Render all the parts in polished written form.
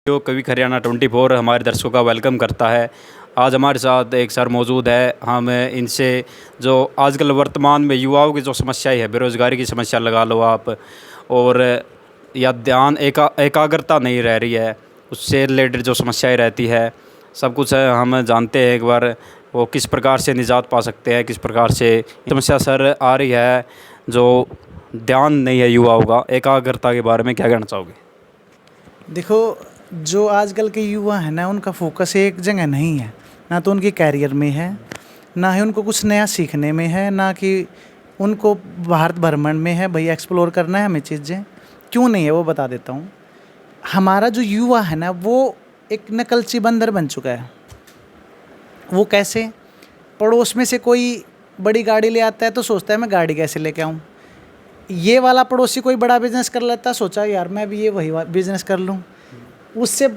जो कवि हरियाणा 24 हमारे दर्शकों का वेलकम करता है। आज हमारे साथ एक सर मौजूद है। हम इनसे जो आजकल वर्तमान में युवाओं की जो समस्याएं है, बेरोज़गारी की समस्या लगा लो आप, और या ध्यान एकाग्रता नहीं रह रही है, उससे रिलेटेड जो समस्याएं रहती है, सब कुछ है हम जानते हैं। एक बार वो किस प्रकार से निजात पा सकते हैं, किस प्रकार से समस्या सर आ रही है जो ध्यान नहीं है युवाओं का, एकाग्रता के बारे में क्या कहना चाहोगे? देखो, जो आजकल के युवा हैं ना, उनका फोकस एक जगह नहीं है। ना तो उनके कैरियर में है, ना ही उनको कुछ नया सीखने में है, ना कि उनको भारत भ्रमण में है, भाई एक्सप्लोर करना है हमें चीज़ें। क्यों नहीं है वो बता देता हूँ। हमारा जो युवा है ना, वो एक नकलची बंदर बन चुका है। वो कैसे? पड़ोस में से कोई बड़ी गाड़ी ले आता है तो सोचता है मैं गाड़ी कैसे लेके आऊँ। ये वाला पड़ोसी कोई बड़ा बिजनेस कर लेता है, सोचा यार मैं भी ये वही बिजनेस कर लूँ। उससे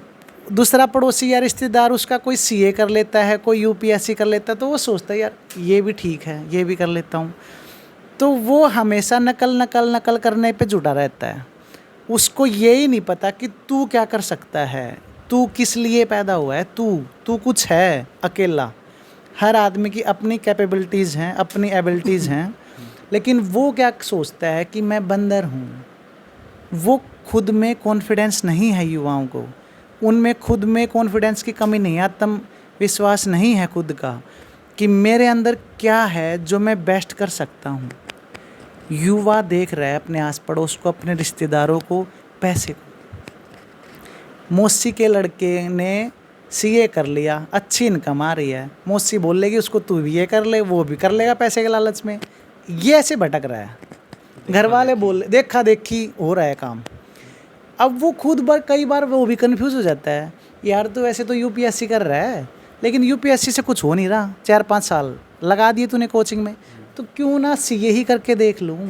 दूसरा पड़ोसी या रिश्तेदार उसका कोई सीए कर लेता है, कोई यूपीएससी कर लेता है, तो वो सोचता है यार ये भी ठीक है, ये भी कर लेता हूँ। तो वो हमेशा नकल करने पे जुटा रहता है। उसको ये ही नहीं पता कि तू क्या कर सकता है, तू किस लिए पैदा हुआ है, तू कुछ है अकेला। हर आदमी की अपनी कैपेबिलिटीज़ हैं, अपनी एबिलिटीज़ हैं, लेकिन वो क्या सोचता है कि मैं बंदर हूँ। वो खुद में कॉन्फिडेंस नहीं है युवाओं को, उनमें खुद में कॉन्फिडेंस की कमी नहीं है, आत्मविश्वास नहीं है खुद का कि मेरे अंदर क्या है जो मैं बेस्ट कर सकता हूँ। युवा देख रहा है अपने आस पड़ोस को, अपने रिश्तेदारों को, पैसे को। मौसी के लड़के ने सीए कर लिया, अच्छी इनकम आ रही है, मौसी बोल लेगी उसको तू भी ये कर ले, वो भी कर लेगा पैसे के लालच में। ये ऐसे भटक रहा है। घर वाले बोल देखा देखी हो रहा है काम। अब वो खुद कई बार वो भी कंफ्यूज हो जाता है, यार तो वैसे तो यूपीएससी कर रहा है, लेकिन यूपीएससी से कुछ हो नहीं रहा, 4-5 साल लगा दिए तूने कोचिंग में, तो क्यों ना सीए ही करके देख लूँ।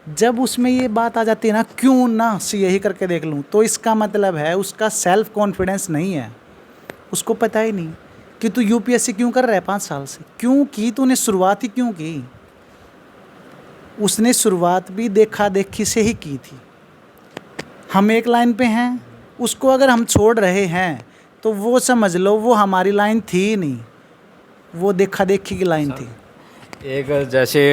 जब उसमें ये बात आ जाती है ना, क्यों ना सीए ही करके देख लूँ, तो इसका मतलब है उसका सेल्फ कॉन्फिडेंस नहीं है। उसको पता ही नहीं कि तू यूपीएससी क्यों कर रहा है 5 साल से, क्यों की तूने, शुरुआत ही क्यों की। उसने शुरुआत भी देखा देखी से ही की थी। हम एक लाइन पे हैं, उसको अगर हम छोड़ रहे हैं तो वो समझ लो वो हमारी लाइन थी ही नहीं, वो देखा देखी की लाइन थी। एक जैसे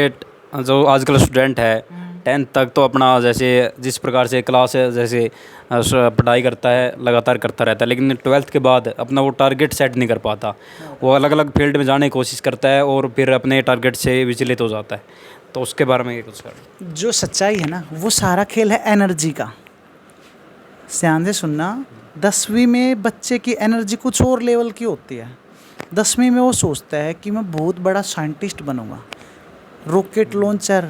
जो आजकल स्टूडेंट है 10th तक तो अपना जैसे जिस प्रकार से क्लास है जैसे पढ़ाई करता है, लगातार करता रहता है, लेकिन 12th के बाद अपना वो टारगेट सेट नहीं कर पाता। वो अलग अलग फील्ड में जाने की कोशिश करता है और फिर अपने टारगेट से विचलित हो जाता है। तो उसके बारे में कुछ सर? जो सच्चाई है ना, वो सारा खेल है एनर्जी का। ध्यान से सुनना, 10वीं में बच्चे की एनर्जी कुछ और लेवल की होती है। 10वीं में वो सोचता है कि मैं बहुत बड़ा साइंटिस्ट बनूंगा, रॉकेट लॉन्चर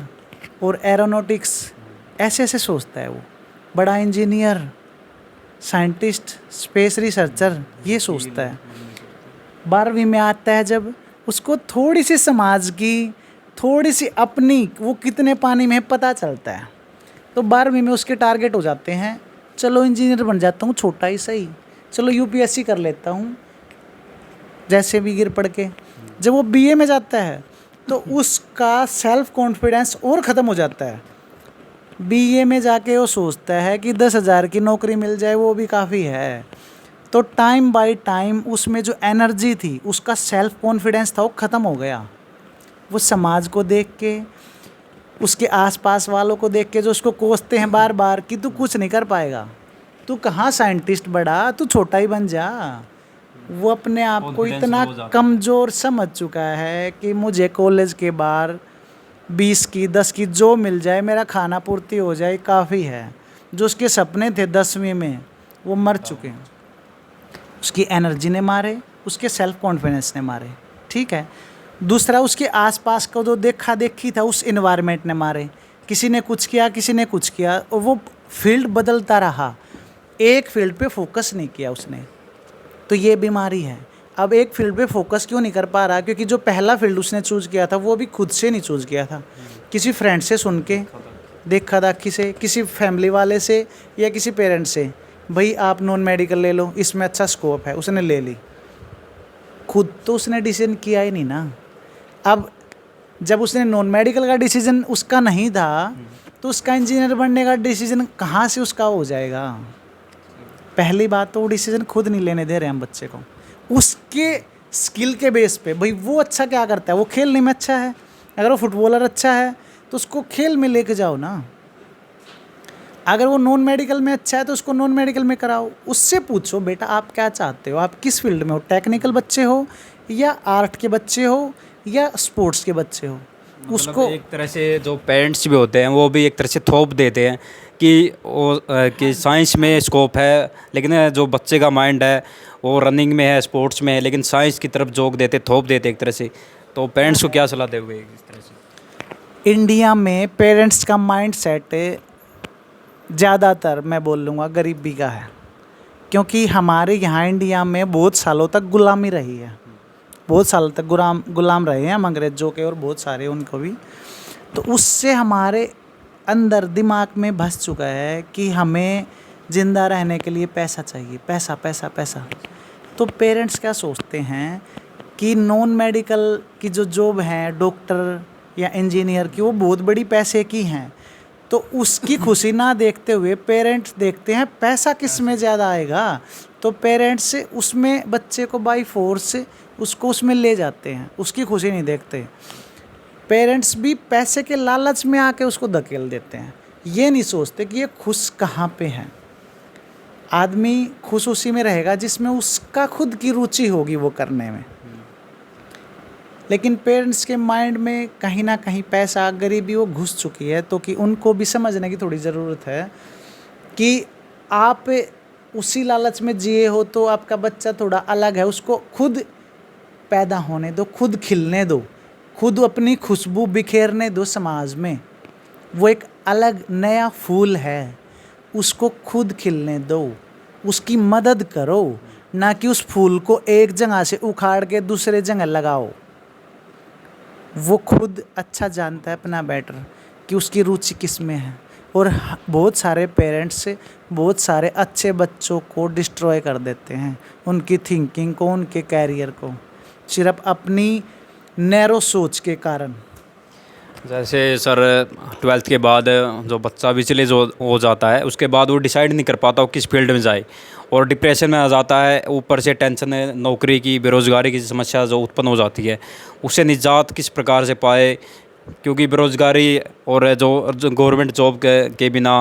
और एरोनॉटिक्स ऐसे ऐसे सोचता है वो, बड़ा इंजीनियर, साइंटिस्ट, स्पेस रिसर्चर, ये सोचता है। 12वीं में आता है जब, उसको थोड़ी सी समाज की, थोड़ी सी अपनी, वो कितने पानी में है पता चलता है। तो 12वीं में उसके टारगेट हो जाते हैं, चलो इंजीनियर बन जाता हूँ, छोटा ही सही, चलो यूपीएससी कर लेता हूँ जैसे भी गिर पड़ के। जब वो बीए में जाता है तो उसका सेल्फ कॉन्फिडेंस और ख़त्म हो जाता है। बीए में जाके वो सोचता है कि 10,000 की नौकरी मिल जाए वो भी काफ़ी है। तो टाइम बाय टाइम उसमें जो एनर्जी थी, उसका सेल्फ कॉन्फिडेंस था, वो ख़त्म हो गया। वो समाज को देख के, उसके आसपास वालों को देख के जो उसको कोसते हैं बार बार कि तू कुछ नहीं कर पाएगा, तू कहाँ साइंटिस्ट बड़ा, तू छोटा ही बन जा। वो अपने आप को इतना कमज़ोर समझ चुका है कि मुझे कॉलेज के बाहर 20 की 10 की जो मिल जाए, मेरा खाना पूर्ति हो जाए, काफ़ी है। जो उसके सपने थे 10वीं में, वो मर चुके हैं। उसकी एनर्जी ने मारे, उसके सेल्फ कॉन्फिडेंस ने मारे, ठीक है। दूसरा, उसके आसपास का जो देखा देखी था, उस इन्वायरमेंट ने मारे। किसी ने कुछ किया, किसी ने कुछ किया, और वो फील्ड बदलता रहा, एक फील्ड पे फोकस नहीं किया उसने। तो ये बीमारी है। अब एक फील्ड पे फोकस क्यों नहीं कर पा रहा? क्योंकि जो पहला फील्ड उसने चूज़ किया था वो भी खुद से नहीं चूज़ किया था, किसी फ्रेंड से सुन के, देखा दाखी से, किसी फैमिली वाले से या किसी पेरेंट से, भाई आप नॉन मेडिकल ले लो, इसमें अच्छा स्कोप है, उसने ले ली। खुद तो उसने डिसीजन किया ही नहीं ना। अब जब उसने नॉन मेडिकल का डिसीजन उसका नहीं था, तो उसका इंजीनियर बनने का डिसीजन कहाँ से उसका हो जाएगा? पहली बात तो वो डिसीजन खुद नहीं लेने दे रहे हम बच्चे को, उसके स्किल के बेस पे। भाई वो अच्छा क्या करता है, वो खेलने में अच्छा है, अगर वो फुटबॉलर अच्छा है तो उसको खेल में लेके जाओ ना। अगर वो नॉन मेडिकल में अच्छा है तो उसको नॉन मेडिकल में कराओ। उससे पूछो बेटा आप क्या चाहते हो, आप किस फील्ड में हो, टेक्निकल बच्चे हो या आर्ट के बच्चे हो या स्पोर्ट्स के बच्चे हो। उसको एक तरह से जो पेरेंट्स भी होते हैं वो भी एक तरह से थोप देते हैं कि वो कि साइंस में स्कोप है, लेकिन जो बच्चे का माइंड है वो रनिंग में है, स्पोर्ट्स में है, लेकिन साइंस की तरफ जोक देते, थोप देते एक तरह से। तो पेरेंट्स को क्या सलाह देंगे इस तरह से? इंडिया में पेरेंट्स का माइंड सेट ज़्यादातर मैं बोल लूँगा गरीबी का है, क्योंकि हमारे यहाँ इंडिया में बहुत सालों तक गुलामी रही है, बहुत सालों तक गुलाम रहे हैं हम अंग्रेज़ों के, और बहुत सारे उनको भी। तो उससे हमारे अंदर दिमाग में बस चुका है कि हमें ज़िंदा रहने के लिए पैसा चाहिए, पैसा पैसा पैसा। तो पेरेंट्स क्या सोचते हैं कि नॉन मेडिकल की जो जॉब है डॉक्टर या इंजीनियर की, वो बहुत बड़ी पैसे की हैं। तो उसकी खुशी ना देखते हुए पेरेंट्स देखते हैं पैसा किस में ज़्यादा आएगा, तो पेरेंट्स उसमें बच्चे को बाई फोर्स उसको उसमें ले जाते हैं, उसकी खुशी नहीं देखते। पेरेंट्स भी पैसे के लालच में आके उसको धकेल देते हैं, ये नहीं सोचते कि ये खुश कहाँ पे है। आदमी खुश उसी में रहेगा जिसमें उसका खुद की रुचि होगी वो करने में। लेकिन पेरेंट्स के माइंड में कहीं ना कहीं पैसा, गरीबी वो घुस चुकी है। तो कि उनको भी समझने की थोड़ी ज़रूरत है कि आप उसी लालच में जिए हो तो आपका बच्चा थोड़ा अलग है, उसको खुद पैदा होने दो, खुद खिलने दो, खुद अपनी खुशबू बिखेरने दो समाज में। वो एक अलग नया फूल है, उसको खुद खिलने दो, उसकी मदद करो, ना कि उस फूल को एक जगह से उखाड़ के दूसरे जगह लगाओ। वो खुद अच्छा जानता है अपना बेटर कि उसकी रुचि किस में है। और बहुत सारे पेरेंट्स बहुत सारे अच्छे बच्चों को डिस्ट्रॉय कर देते हैं, उनकी थिंकिंग को, उनके कैरियर को, सिर्फ अपनी नैरो सोच के कारण। जैसे सर 12th के बाद जो बच्चा विचलित हो जाता है, उसके बाद वो डिसाइड नहीं कर पाता वो किस फील्ड में जाए, और डिप्रेशन में आ जाता है। ऊपर से टेंशन, नौकरी की, बेरोज़गारी की समस्या जो उत्पन्न हो जाती है, उससे निजात किस प्रकार से पाए? क्योंकि बेरोज़गारी और जो गवर्नमेंट जॉब के बिना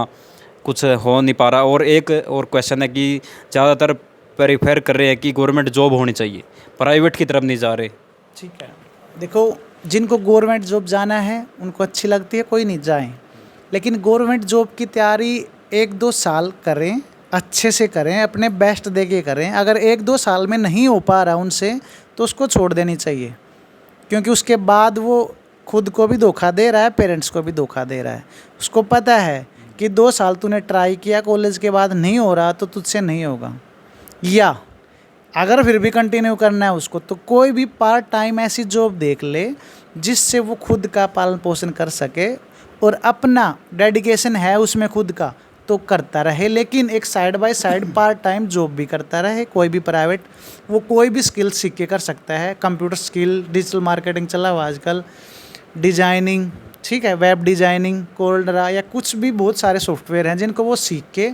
कुछ हो नहीं पा रहा। और एक और क्वेश्चन है कि ज़्यादातर प्रेफर कर रहे हैं कि गवर्नमेंट जॉब होनी चाहिए, प्राइवेट की तरफ नहीं जा रहे। ठीक है, देखो जिनको गवर्नमेंट जॉब जाना है उनको अच्छी लगती है, कोई नहीं जाएं, लेकिन गवर्नमेंट जॉब की तैयारी 1-2 साल करें, अच्छे से करें, अपने बेस्ट दे के करें। अगर 1-2 साल में नहीं हो पा रहा उनसे तो उसको छोड़ देनी चाहिए, क्योंकि उसके बाद वो खुद को भी धोखा दे रहा है, पेरेंट्स को भी धोखा दे रहा है। उसको पता है कि 2 साल तूने ट्राई किया, कॉलेज के बाद नहीं हो रहा तो तुझसे नहीं होगा। या अगर फिर भी कंटिन्यू करना है उसको, तो कोई भी पार्ट टाइम ऐसी जॉब देख ले जिससे वो खुद का पालन पोषण कर सके, और अपना डेडिकेशन है उसमें खुद का तो करता रहे, लेकिन एक side by side part time job भी करता रहे। कोई भी प्राइवेट, वो कोई भी स्किल सीख के कर सकता है। कंप्यूटर स्किल, डिजिटल मार्केटिंग चला हुआ आजकल, डिजाइनिंग, ठीक है, वेब डिजाइनिंग, कोल्डरा या कुछ भी, बहुत सारे सॉफ्टवेयर हैं जिनको वो सीख के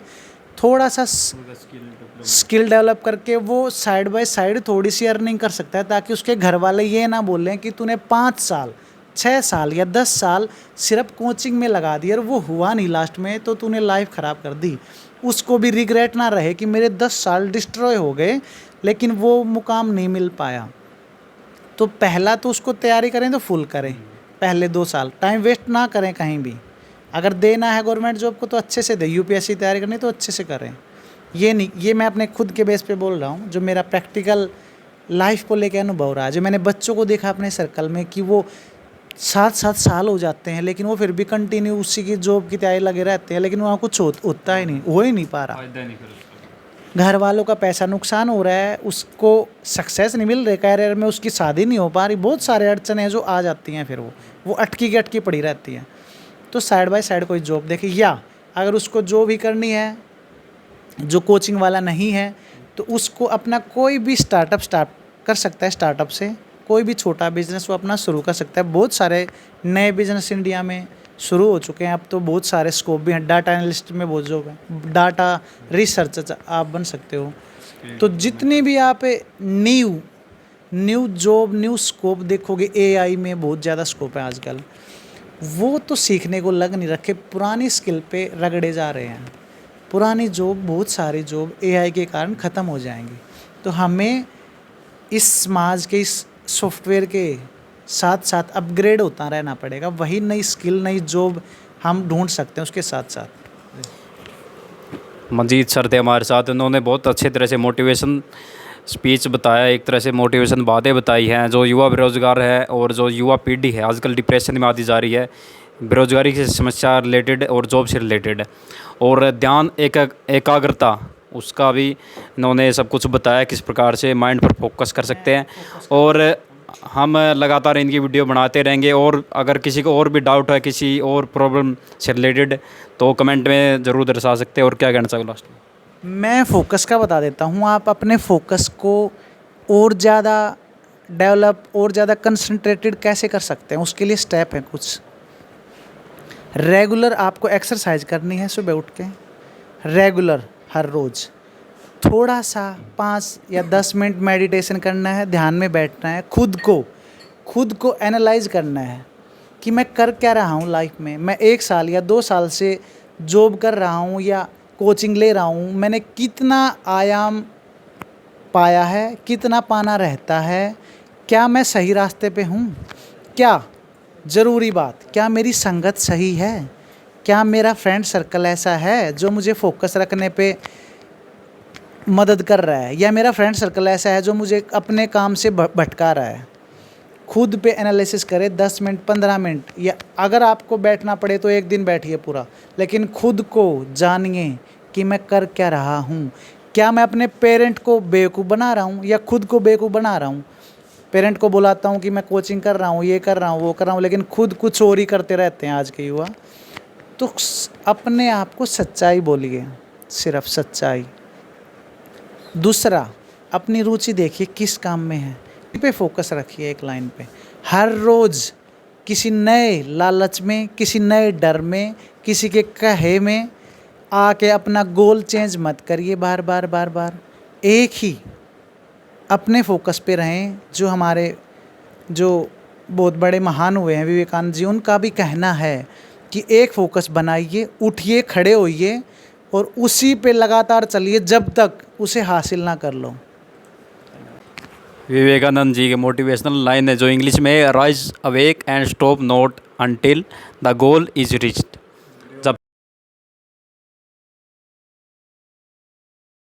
थोड़ा सा स्किल डेवलप करके वो साइड बाय साइड थोड़ी सी अर्निंग कर सकता है, ताकि उसके घर वाले ये ना बोलें कि तूने 5 साल, 6 साल या 10 साल सिर्फ कोचिंग में लगा दिया और वो हुआ नहीं लास्ट में, तो तूने लाइफ ख़राब कर दी। उसको भी रिग्रेट ना रहे कि मेरे 10 साल डिस्ट्रॉय हो गए लेकिन वो मुकाम नहीं मिल पाया। तो पहला तो उसको तैयारी करें तो फुल करें, पहले 2 साल टाइम वेस्ट ना करें कहीं भी। अगर देना है गवर्नमेंट जॉब को तो अच्छे से दे, यूपीएससी तैयारी करनी तो अच्छे से करें। ये नहीं, ये मैं अपने खुद के बेस पे बोल रहा हूँ, जो मेरा प्रैक्टिकल लाइफ को लेकर अनुभव रहा है, जो मैंने बच्चों को देखा अपने सर्कल में कि वो 7-7 साल हो जाते हैं लेकिन वो फिर भी कंटिन्यू उसी की जॉब की तैयारी लगे रहते हैं, लेकिन वहाँ कुछ होता ही नहीं, हो ही नहीं पा रहा। घर वालों का पैसा नुकसान हो रहा है, उसको सक्सेस नहीं मिल रही कैरियर में, उसकी शादी नहीं हो पा रही, बहुत सारे अड़चने हैं जो आ जाती हैं, फिर वो अटकी की अटकी पड़ी रहती है। तो साइड बाय साइड कोई जॉब देखे, या अगर उसको जॉब ही करनी है जो कोचिंग वाला नहीं है तो उसको अपना कोई भी स्टार्टअप स्टार्ट कर सकता है। स्टार्टअप से कोई भी छोटा बिजनेस वो अपना शुरू कर सकता है। बहुत सारे नए बिजनेस इंडिया में शुरू हो चुके हैं। अब तो बहुत सारे स्कोप भी हैं, डाटा एनालिस्ट में बहुत जॉब है, डाटा रिसर्च आप बन सकते हो। तो जितनी भी आप न्यू जॉब, न्यू स्कोप देखोगे, एआई में बहुत ज़्यादा स्कोप है आजकल, वो तो सीखने को लग नहीं रखे, पुरानी स्किल पे रगड़े जा रहे हैं। पुरानी जॉब, बहुत सारी जॉब एआई के कारण ख़त्म हो जाएंगी। तो हमें इस समाज के, इस सॉफ्टवेयर के साथ साथ अपग्रेड होता रहना पड़ेगा। वही नई स्किल, नई जॉब हम ढूंढ सकते हैं उसके साथ साथ। मंजीत सर थे हमारे साथ, उन्होंने बहुत अच्छे तरह से मोटिवेशन स्पीच बताया, एक तरह से मोटिवेशन बातें बताई हैं। जो युवा बेरोज़गार है और जो युवा पीढ़ी है आजकल डिप्रेशन में आती जा रही है, बेरोज़गारी की समस्या रिलेटेड और जॉब से रिलेटेड, और ध्यान एकाग्रता उसका भी इन्होंने सब कुछ बताया, किस प्रकार से माइंड पर फोकस कर सकते हैं। और हम लगातार इनकी वीडियो बनाते रहेंगे, और अगर किसी को और भी डाउट है किसी और प्रॉब्लम से रिलेटेड तो कमेंट में ज़रूर दर्शा सकते हैं। और क्या कहना चाहोगे लास्ट में? मैं फोकस का बता देता हूँ। आप अपने फोकस को और ज़्यादा डेवलप और ज़्यादा कंसंट्रेटेड कैसे कर सकते हैं, उसके लिए स्टेप हैं कुछ। रेगुलर आपको एक्सरसाइज करनी है, सुबह उठ के रेगुलर हर रोज़ थोड़ा सा 5 या 10 मिनट मेडिटेशन करना है, ध्यान में बैठना है, खुद को एनालाइज करना है कि मैं कर क्या रहा हूँ लाइफ में। मैं 1 साल या 2 साल से जॉब कर रहा हूँ या कोचिंग ले रहा हूँ, मैंने कितना आयाम पाया है, कितना पाना रहता है, क्या मैं सही रास्ते पे हूँ, क्या ज़रूरी बात, क्या मेरी संगत सही है, क्या मेरा फ्रेंड सर्कल ऐसा है जो मुझे फोकस रखने पे मदद कर रहा है, या मेरा फ्रेंड सर्कल ऐसा है जो मुझे अपने काम से भटका रहा है। खुद पे एनालिसिस करें 10 मिनट 15 मिनट, या अगर आपको बैठना पड़े तो 1 दिन बैठिए पूरा, लेकिन खुद को जानिए कि मैं कर क्या रहा हूँ। क्या मैं अपने पेरेंट को बेवकूफ़ बना रहा हूँ या खुद को बेवकूफ़ बना रहा हूँ? पेरेंट को बुलाता हूँ कि मैं कोचिंग कर रहा हूँ, ये कर रहा हूँ, वो कर रहा हूँ, लेकिन खुद कुछ और ही करते रहते हैं आज के युवा। तो अपने आप को सच्चाई बोलिए, सिर्फ सच्चाई। दूसरा, अपनी रुचि देखिए किस काम में है, इस पे फोकस रखिए एक लाइन पे। हर रोज़ किसी नए लालच में, किसी नए डर में, किसी के कहे में आके अपना गोल चेंज मत करिए बार बार। एक ही अपने फोकस पे रहें। जो बहुत बड़े महान हुए हैं, विवेकानंद जी, उनका भी कहना है कि एक फोकस बनाइए, उठिए, खड़े होइए और उसी पे लगातार चलिए जब तक उसे हासिल ना कर लो। विवेकानंद जी के मोटिवेशनल लाइन है जो इंग्लिश में है, rise awake and stop not until the goal is reached.